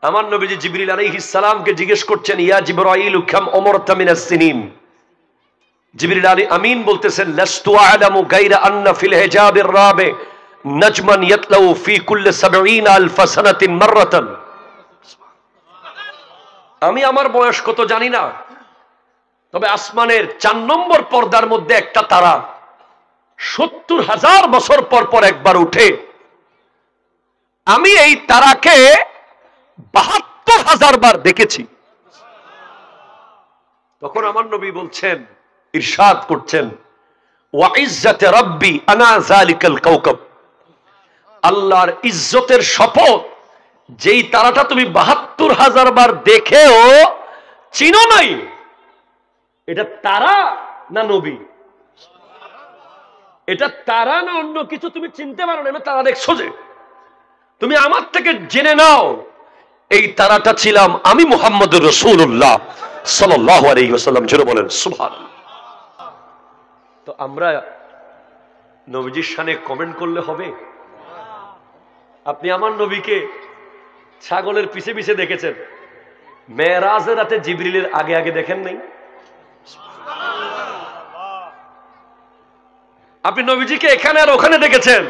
আমার নবীজি জিবরিল আলাইহিস সালামকে জিজ্ঞেস করছেন, ইয়া জিবরাইল কাম উমরতা মিনাস সিনিন। জিবরিল আমিন বলতেছেন, লাস্তু আ'লামু গায়রা আন্না ফিল হিজাবির রাবি নাজমান ইয়াতলাউ ফি কুল্লি ৭০ আলফ সানাতিন মাররাতান। আমি আমার বয়স কত জানি না, তবে আসমানের ৪ নম্বর পর্দার মধ্যে একটা তারা ৭০,০০০ বছর পর পর একবার উঠে। আমি এই তারাকে ৭২,০০০ বার দেখেছি। তখন আমার নবী বলছেন, ইরশাদ করছেন, ওয়া ইজ্জাতে রাব্বি আনা যালিকাল কাওকাব। আল্লাহর ইজ্জতের শপথ, যেই তারাটা তুমি ৭২,০০০ বার দেখেও চিনো নাই, এটা তারা না নবী? এটা তারা না অন্য কিছু তুমি চিনতে পারো না, তারা দেখছো যে তুমি আমার থেকে জেনে নাও এই তারাটা ছিলাম আমি মুহাম্মদুর রাসূলুল্লাহ সাল্লাল্লাহু আলাইহি ওয়াসাল্লাম। জোরে বলেন সুবহানাল্লাহ। তো আমরা নবীজির শানে কমেন্ট করলে হবে? আপনি আমার নবীকে ছাগলের পিছে পিছে দেখেছেন, মেরাজের রাতে জিবরিলের আগে আগে দেখেন নাই? আপনি নবীজিকে এখানে আর ওখানে দেখেছেন।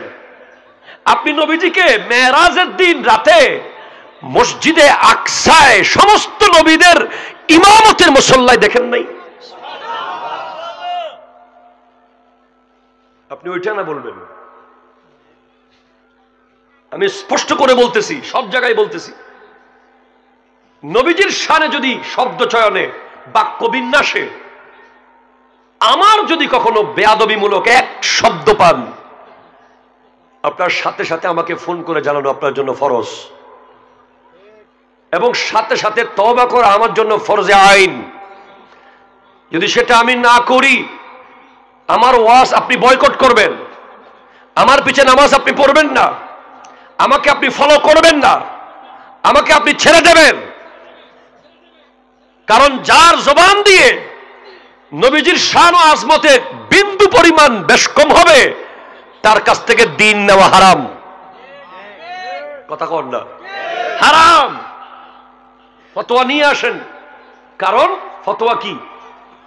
আপনি নবীজিকে মেরাজের দিন রাতে মসজিদে আকসায় সমস্ত নবীদের ইমামতের মুসল্লায় দেখেন নাই? আপনি ওইটা না বলবেন। আমি স্পষ্ট করে বলতেছি, সব জায়গায় বলতেছি, নবীজির শানে যদি শব্দ চয়নে, বাক্য বিন্যাসে আমার যদি কখনো বেয়াদবিমূলক এক শব্দ পান, আপনার সাথে সাথে আমাকে ফোন করে জানানো আপনার জন্য ফরজ, এবং সাথে সাথে তওবা করা আমার জন্য ফরজে আইন। যদি সেটা আমি না করি, আমার ওয়াজ আপনি বয়কট করবেন, আমার পিছে নামাজ আপনি পড়বেন না, আমাকে আপনি ফলো করবেন না, আমাকে আপনি ছেড়ে দেবেন। কারণ যার জবান দিয়ে নবীজির শান ও আজমতের বিন্দু পরিমাণ বেশ কম হবে, তার কাছ থেকে দিন নেওয়া হারাম। কথা কন না? হারাম। ফতোয়া নিয়ে আসেন। কারণ ফতোয়া কি?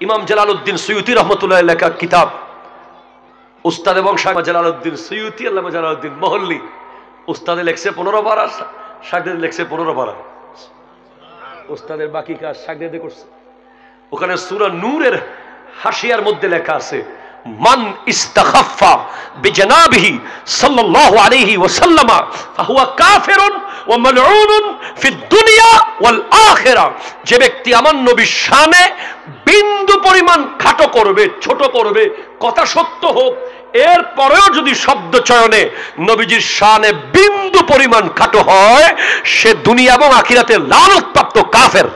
ইমাম জালালউদ্দিন সুয়ুতি রহমতুল্লাহ লেখা কিতাব, উস্তাদ এবং শাহ জালালউদ্দিন সুয়ুতি, আল্লামা জালালউদ্দিন মহল্লি, উস্তাদে লেখছে 15 পারা, শাগরেদ লেখছে 15 পারা। উস্তাদের বাকি কাজ শাগরেদে করছে। ওখানে সূরা নূরের হাসিয়ার মধ্যে লেখা আছে, মান ইস্তাখাফা বিজনাবিহি সাল্লাল্লাহু আলাইহি ওয়াসাল্লাম ফাহুয়া কাফিরুন ওয়া মালউনুন ফিদ দুনিয়া ওয়াল আখিরা। যে ব্যক্তি আমার নবীর শানে বিন্দু পরিমাণ খাটো করবে, ছোট করবে, কথা সত্য হোক, এর পরেও যদি শব্দ চয়নে নবীজির শানে বিন্দু পরিমাণ খাটো হয়, সে দুনিয়া এবং আখিরাতে লানত প্রাপ্ত কাফের।